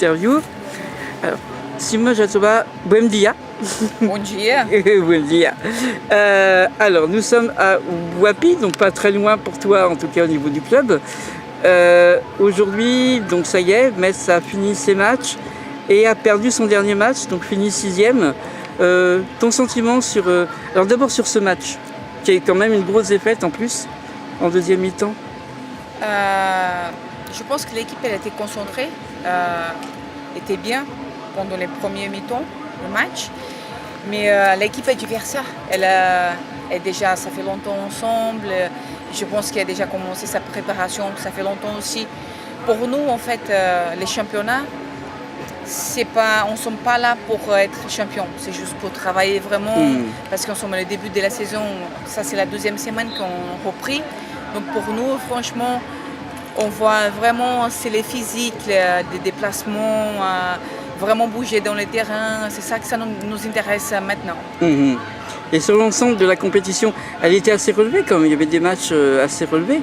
interview. Alors, Simone Jatoba, buen dia. Bon dia. Buen dia. Alors, nous sommes à Huapi, donc pas très loin pour toi, en tout cas au niveau du club. Aujourd'hui, donc ça y est, Metz a fini ses matchs et a perdu son dernier match, donc fini 6e. Ton sentiment sur... alors d'abord sur ce match, qui est quand même une grosse défaite en plus, en deuxième mi-temps. Je pense que l'équipe elle était concentrée, était bien pendant les premiers mi-temps du match. Mais l'équipe adversaire, déjà, ça fait longtemps ensemble. Je pense qu'elle a déjà commencé sa préparation, ça fait longtemps aussi. Pour nous, en fait, les championnats, on ne sommes pas là pour être champion, c'est juste pour travailler vraiment, parce qu'on sommes au début de la saison, ça c'est la deuxième semaine qu'on repris. Donc pour nous, franchement, on voit vraiment, c'est les physiques, des déplacements, vraiment bouger dans le terrain, c'est ça que ça nous intéresse maintenant. Et sur l'ensemble de la compétition, elle était assez relevée quand même, il y avait des matchs assez relevés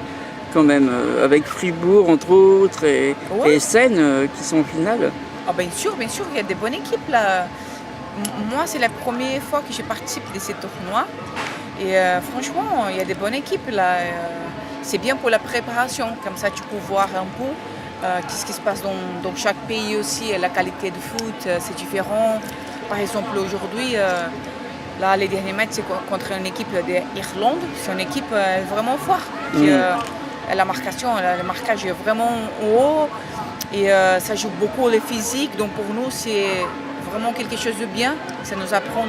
quand même, avec Fribourg entre autres et Essen qui sont en finale. Oh, bien sûr, il y a des bonnes équipes là. Moi, c'est la première fois que je participe de ces tournois. Et franchement, il y a des bonnes équipes là. C'est bien pour la préparation, comme ça tu peux voir un peu qu'est-ce qui se passe dans chaque pays aussi. La qualité de foot, c'est différent. Par exemple, aujourd'hui, là, les derniers matchs, c'est contre une équipe d'Irlande. C'est une équipe vraiment forte. La marquage est vraiment haut. Et ça joue beaucoup le physique, donc pour nous c'est vraiment quelque chose de bien, ça nous apprend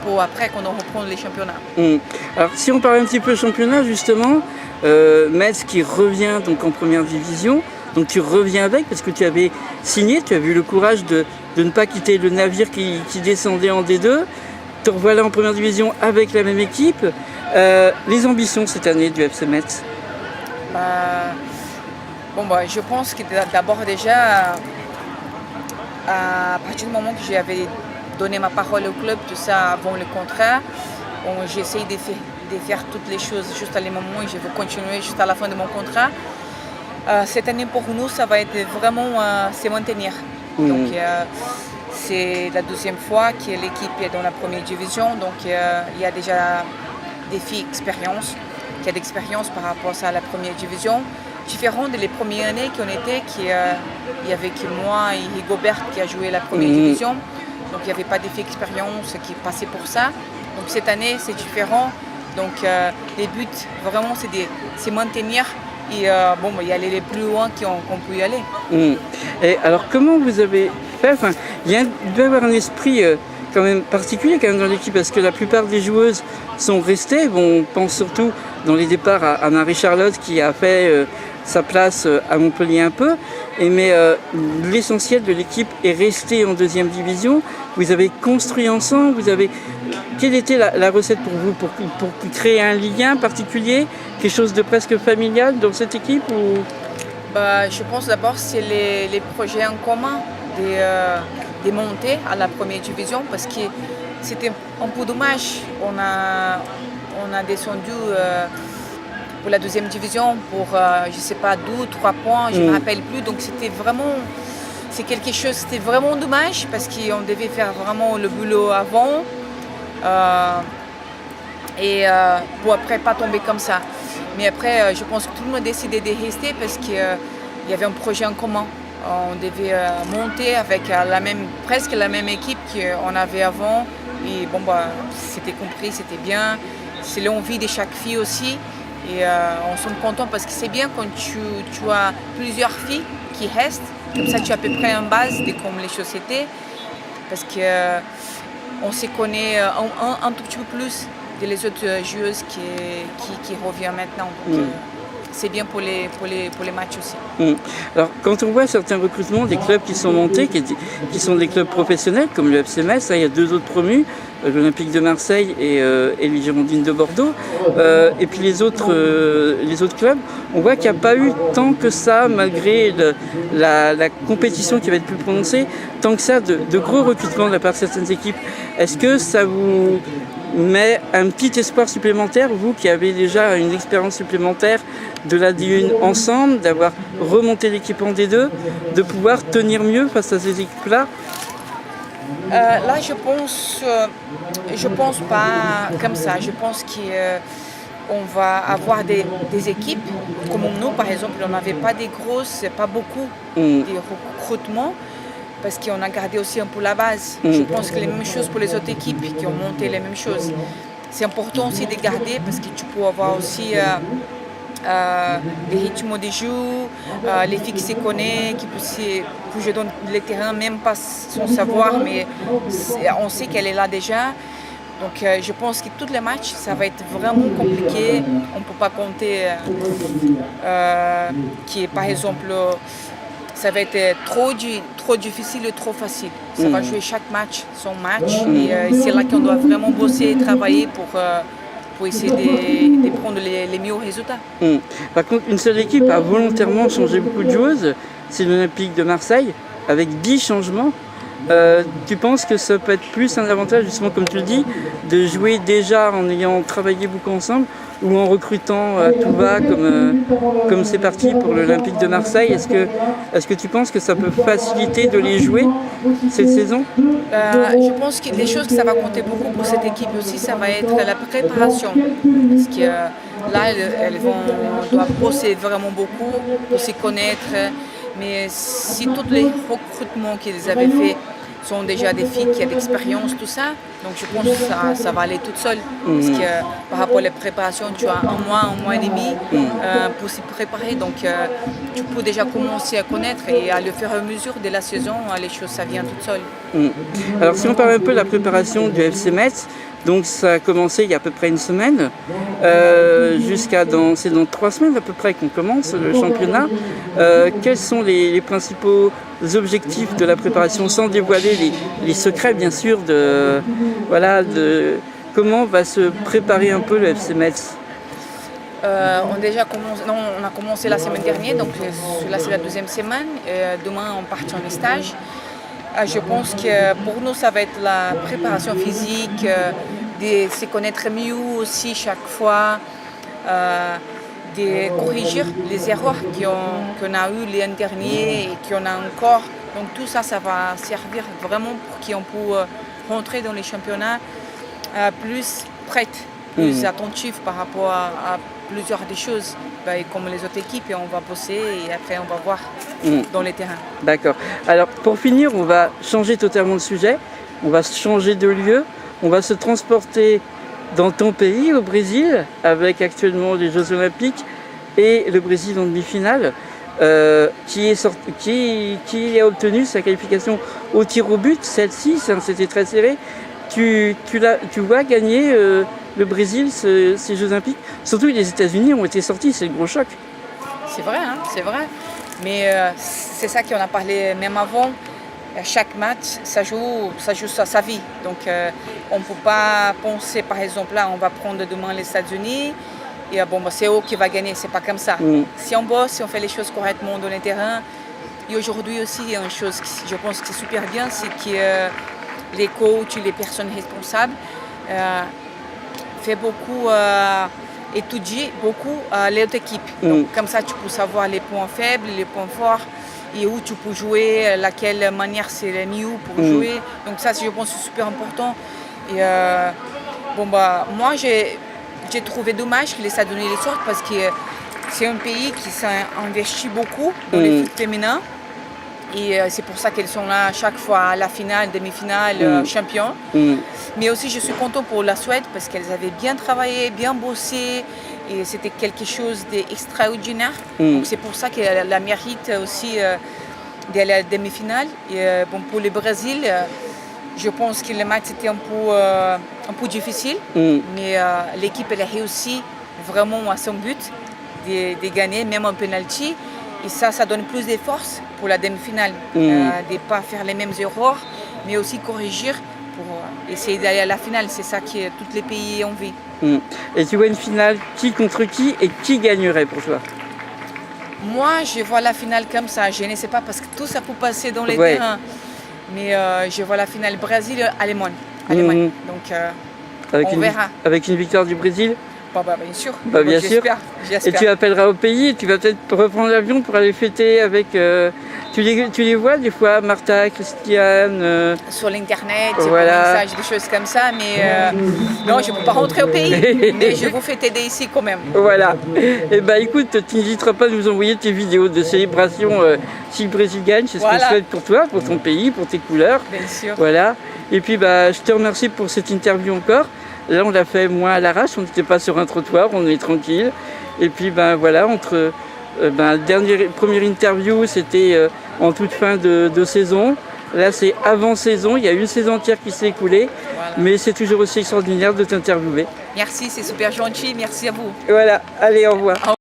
pour après quand on reprend les championnats. Alors si on parle un petit peu championnat justement, Metz qui revient donc en première division, donc tu reviens avec parce que tu avais signé, tu as eu le courage de ne pas quitter le navire qui descendait en D2, te revoilà en première division avec la même équipe. Les ambitions cette année du FC Metz? Je pense que d'abord déjà, à partir du moment que j'avais donné ma parole au club, tout ça avant le contrat, j'essaye de faire toutes les choses juste à le moment où je vais continuer juste à la fin de mon contrat. Cette année pour nous, ça va être vraiment se maintenir. Donc c'est la deuxième fois que l'équipe est dans la première division, donc il y a déjà des filles d'expérience, qui a d'expérience par rapport à la première division. Différent des premières années qu'on était, il y avait que moi et Rigobert qui a joué la première division. Donc il n'y avait pas d'effet d'expérience qui passait pour ça. Donc cette année c'est différent. Donc les buts vraiment c'est de se maintenir et y aller les plus loin qu'on peut y aller. Et alors comment vous avez fait, il doit y avoir un esprit quand même particulier quand même dans l'équipe parce que la plupart des joueuses sont restées. On pense surtout dans les départs à Marie-Charlotte qui a fait sa place à Montpellier un peu, mais l'essentiel de l'équipe est resté en deuxième division. Vous avez construit ensemble, quelle était la recette pour vous pour créer un lien particulier, quelque chose de presque familial dans cette équipe ou... Je pense d'abord c'est les projets en commun de monter à la première division parce que c'était un peu dommage. On a descendu pour la deuxième division pour, je ne sais pas, 2 ou 3 points, je ne me rappelle plus. Donc c'était vraiment dommage parce qu'on devait faire vraiment le boulot avant et pour après pas tomber comme ça. Mais après, je pense que tout le monde a décidé de rester parce qu'il y avait un projet en commun. On devait monter avec presque la même équipe qu'on avait avant. Et c'était compris, c'était bien. C'est l'envie de chaque fille aussi. Et on s'en content parce que c'est bien quand tu as plusieurs filles qui restent. Comme ça, tu as à peu près une base de comment les choses étaient. Parce qu'on se connaît un tout petit peu plus que les autres joueuses qui reviennent maintenant. Donc, c'est bien pour les matchs aussi. Alors, quand on voit certains recrutements des clubs qui sont montés, qui sont des clubs professionnels, comme le FC Metz, il y a 2 autres promus, l'Olympique de Marseille et les Girondines de Bordeaux, et puis les autres clubs, on voit qu'il n'y a pas eu tant que ça, malgré la compétition qui va être plus prononcée, tant que ça, de gros recrutements de la part de certaines équipes. Est-ce que ça vous mais un petit espoir supplémentaire, vous qui avez déjà une expérience supplémentaire de la D1 ensemble, d'avoir remonté l'équipe en D2, de pouvoir tenir mieux face à ces équipes-là? Là, je pense pas comme ça. Je pense qu'on va avoir des équipes comme nous, par exemple, on n'avait pas des grosses, pas beaucoup de recrutements parce qu'on a gardé aussi un peu la base. Je pense que les mêmes choses pour les autres équipes qui ont monté les mêmes choses. C'est important aussi de garder parce que tu peux avoir aussi les rythmes des jeux, les filles qui se connaissent, qui jouer dans les terrains, même pas sans savoir, mais on sait qu'elle est là déjà. Donc je pense que tous les matchs, ça va être vraiment compliqué. On ne peut pas compter qui est par exemple, ça va être trop difficile et trop facile. Ça va jouer chaque match, son match. Et c'est là qu'on doit vraiment bosser et travailler pour essayer de prendre les meilleurs résultats. Par contre, une seule équipe a volontairement changé beaucoup de joueuses, c'est l'Olympique de Marseille, avec 10 changements. Tu penses que ça peut être plus un avantage, justement, comme tu le dis, de jouer déjà en ayant travaillé beaucoup ensemble ou en recrutant à tout va comme c'est parti pour l'Olympique de Marseille? Est-ce que tu penses que ça peut faciliter de les jouer cette saison? Je pense que les choses que ça va compter beaucoup pour cette équipe aussi, ça va être la préparation. Parce que là, elles doivent bosser vraiment beaucoup pour se connaître. Mais si tous les recrutements qu'ils avaient faits sont déjà des filles qui ont de l'expérience, tout ça, donc je pense que ça va aller toute seule. Parce que par rapport à la préparation, tu as un mois et demi pour s'y préparer. Donc tu peux déjà commencer à connaître et à le faire à mesure de la saison, les choses, ça vient toute seule. Alors si on parle un peu de la préparation du FC Metz, donc ça a commencé il y a à peu près une semaine, c'est dans 3 semaines à peu près qu'on commence le championnat. Quels sont les principaux objectifs de la préparation, sans dévoiler les secrets bien sûr de comment va se préparer un peu le FC Metz? On a commencé la semaine dernière, donc là c'est la 2e semaine. Demain on part en stage. Je pense que pour nous, ça va être la préparation physique, de se connaître mieux aussi chaque fois, de corriger les erreurs qu'on a eues l'année dernière et qu'on a encore. Donc tout ça, ça va servir vraiment pour qu'on puisse rentrer dans les championnats plus prête, plus attentif par rapport à plusieurs des choses. Comme les autres équipes, et on va bosser et après on va voir dans les terrains. D'accord. Alors pour finir, on va changer totalement de sujet, on va changer de lieu, on va se transporter dans ton pays, au Brésil, avec actuellement les Jeux Olympiques et le Brésil en demi-finale, qui a obtenu sa qualification au tir au but, celle-ci, c'était très serré. Tu vois gagner le Brésil, ces Jeux Olympiques. Surtout les États-Unis ont été sortis, c'est le gros choc. C'est vrai, c'est vrai. Mais c'est ça qu'on a parlé même avant. Chaque match, ça joue sa vie. Donc on ne peut pas penser, par exemple, là, on va prendre demain les États-Unis et c'est eux qui vont gagner. C'est pas comme ça. Si on bosse, si on fait les choses correctement dans les terrains. Et aujourd'hui aussi, il y a une chose qui je pense que c'est super bien, c'est que les coachs, les personnes responsables fait beaucoup étudier beaucoup l'autre équipe. Donc, comme ça, tu peux savoir les points faibles, les points forts et où tu peux jouer, laquelle manière c'est le mieux pour jouer. Donc ça, je pense que c'est super important. Et moi, j'ai trouvé dommage que les États-Unis les sortent parce que c'est un pays qui s'est investi beaucoup dans les foot féminins. Et c'est pour ça qu'elles sont là à chaque fois à la finale, demi-finale, champion. Mais aussi, je suis contente pour la Suède parce qu'elles avaient bien travaillé, bien bossé. Et c'était quelque chose d'extraordinaire. Donc c'est pour ça qu'elle mérite aussi d'aller à la demi-finale. Et pour le Brésil, je pense que le match était un peu difficile. Mais l'équipe, elle a réussi vraiment à son but de gagner, même en penalty. Et ça donne plus de force pour la demi-finale, de ne pas faire les mêmes erreurs, mais aussi corriger pour essayer d'aller à la finale. C'est ça que tous les pays ont envie. Et tu vois une finale, qui contre qui et qui gagnerait pour toi? Moi, je vois la finale comme ça. Je ne sais pas parce que tout ça peut passer dans les terrains. Mais je vois la finale Brésil-Allemagne. Donc On verra. Avec une victoire du Brésil? Bah, bien sûr. Bah, bien sûr. Et tu appelleras au pays, tu vas peut-être reprendre l'avion pour aller fêter avec... tu les vois des fois, Martha, Christiane sur l'internet, voilà. des messages, des choses comme ça, mais non, je ne peux pas rentrer au pays, mais je vous fais aider ici quand même. Voilà. Et bah écoute, tu n'hésiteras pas à nous envoyer tes vidéos de célébration si le Brésil gagne, c'est ce qu'on souhaite pour toi, pour ton pays, pour tes couleurs. Bien sûr. Voilà. Et puis bah, je te remercie pour cette interview encore. Là, on l'a fait moins à l'arrache, on n'était pas sur un trottoir, on est tranquille. Et puis, ben voilà, entre première interview, c'était en toute fin de saison. Là, c'est avant saison, il y a une saison entière qui s'est écoulée. Voilà. Mais c'est toujours aussi extraordinaire de t'interviewer. Merci, c'est super gentil, merci à vous. Voilà, allez, au revoir.